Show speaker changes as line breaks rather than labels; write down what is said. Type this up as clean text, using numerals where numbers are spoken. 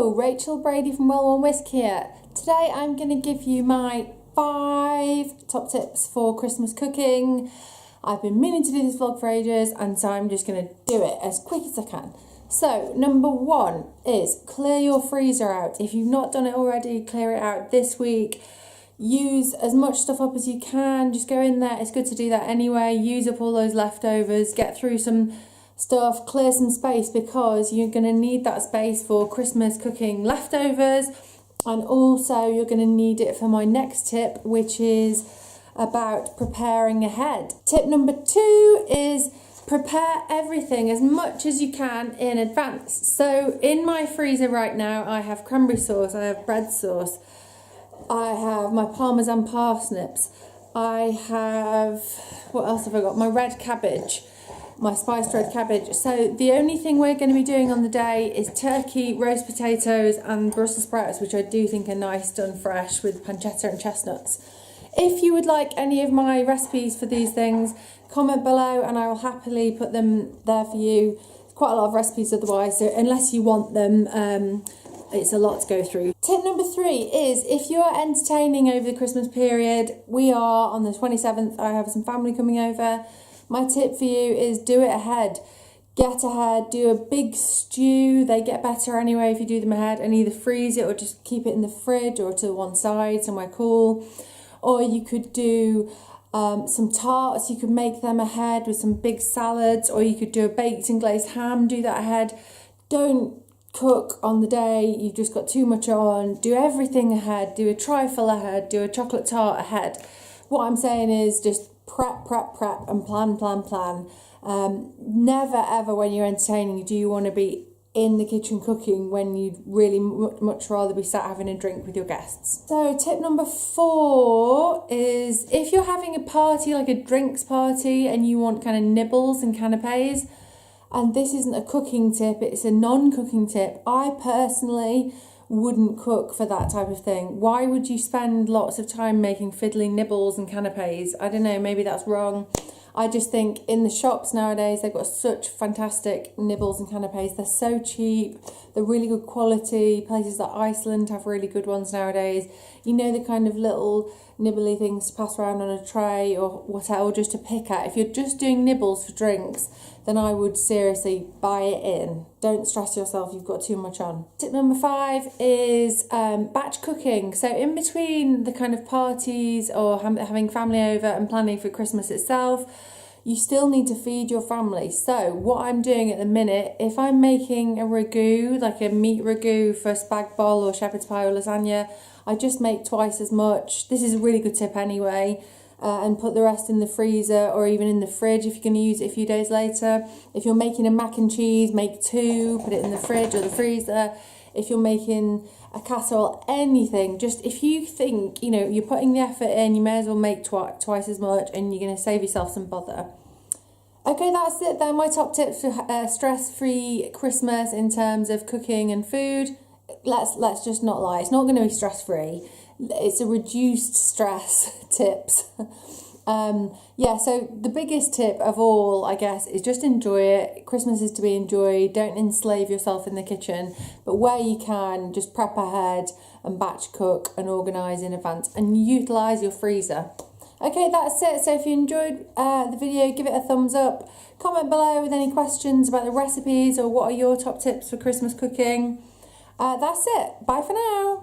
Hello, Rachel Brady from Well Worn Whisk here. Today I'm going to give you my 5 top tips for Christmas cooking. I've been meaning to do this vlog for ages, and so I'm just going to do it as quick as I can. So, number 1 is clear your freezer out. If you've not done it already, clear it out this week. Use as much stuff up as you can. Just go in there. It's good to do that anyway. Use up all those leftovers. Get through some stuff, clear some space, because you're going to need that space for Christmas cooking leftovers, and also you're going to need it for my next tip, which is about preparing ahead. Tip number 2 is prepare everything as much as you can in advance. So in my freezer right now I have cranberry sauce, I have bread sauce, I have my parmesan parsnips, I have, what else have I got, my red cabbage, my spiced red cabbage. So the only thing we're going to be doing on the day is turkey, roast potatoes and Brussels sprouts, which I do think are nice done fresh with pancetta and chestnuts. If you would like any of my recipes for these things, comment below and I will happily put them there for you. There's quite a lot of recipes otherwise, so unless you want them, it's a lot to go through. Tip number 3 is, if you are entertaining over the Christmas period, we are on the 27th, I have some family coming over. My tip for you is do it ahead. Get ahead, do a big stew. They get better anyway if you do them ahead, and either freeze it or just keep it in the fridge or to one side somewhere cool. Or you could do some tarts, you could make them ahead with some big salads, or you could do a baked and glazed ham, do that ahead. Don't cook on the day you've just got too much on. Do everything ahead, do a trifle ahead, do a chocolate tart ahead. What I'm saying is just prep and plan. Never ever when you're entertaining do you want to be in the kitchen cooking when you'd really much rather be sat having a drink with your guests. So tip number 4 is, if you're having a party, like a drinks party, and you want kind of nibbles and canapes, and this isn't a cooking tip, it's a non-cooking tip, I personally wouldn't cook for that type of thing. Why would you spend lots of time making fiddly nibbles and canapes? I don't know, maybe that's wrong. I just think in the shops nowadays they've got such fantastic nibbles and canapes. They're so cheap, they're really good quality. Places like Iceland have really good ones nowadays. You know, the kind of little nibbly things to pass around on a tray or whatever, or just to pick at. If you're just doing nibbles for drinks, then I would seriously buy it in. Don't stress yourself, you've got too much on. Tip number 5 is batch cooking. So in between the kind of parties or having family over and planning for Christmas itself, you still need to feed your family. So what I'm doing at the minute, if I'm making a ragu, like a meat ragu for spag bol or shepherd's pie or lasagna, I just make twice as much. This is a really good tip anyway. And put the rest in the freezer or even in the fridge if you're going to use it a few days later. If you're making a mac and cheese, make 2, put it in the fridge or the freezer. If you're making a casserole, anything, just if you think, you know, you're putting the effort in, you may as well make twice as much, and you're going to save yourself some bother. Okay, that's it then. My top tips for stress-free Christmas in terms of cooking and food. Let's just not lie, it's not going to be stress-free. It's a reduced stress tips. Yeah, so the biggest tip of all, I guess, is just enjoy it. Christmas is to be enjoyed. Don't enslave yourself in the kitchen, but where you can, just prep ahead and batch cook and organise in advance and utilise your freezer. Okay, that's it. So if you enjoyed the video, give it a thumbs up. Comment below with any questions about the recipes or what are your top tips for Christmas cooking. That's it. Bye for now.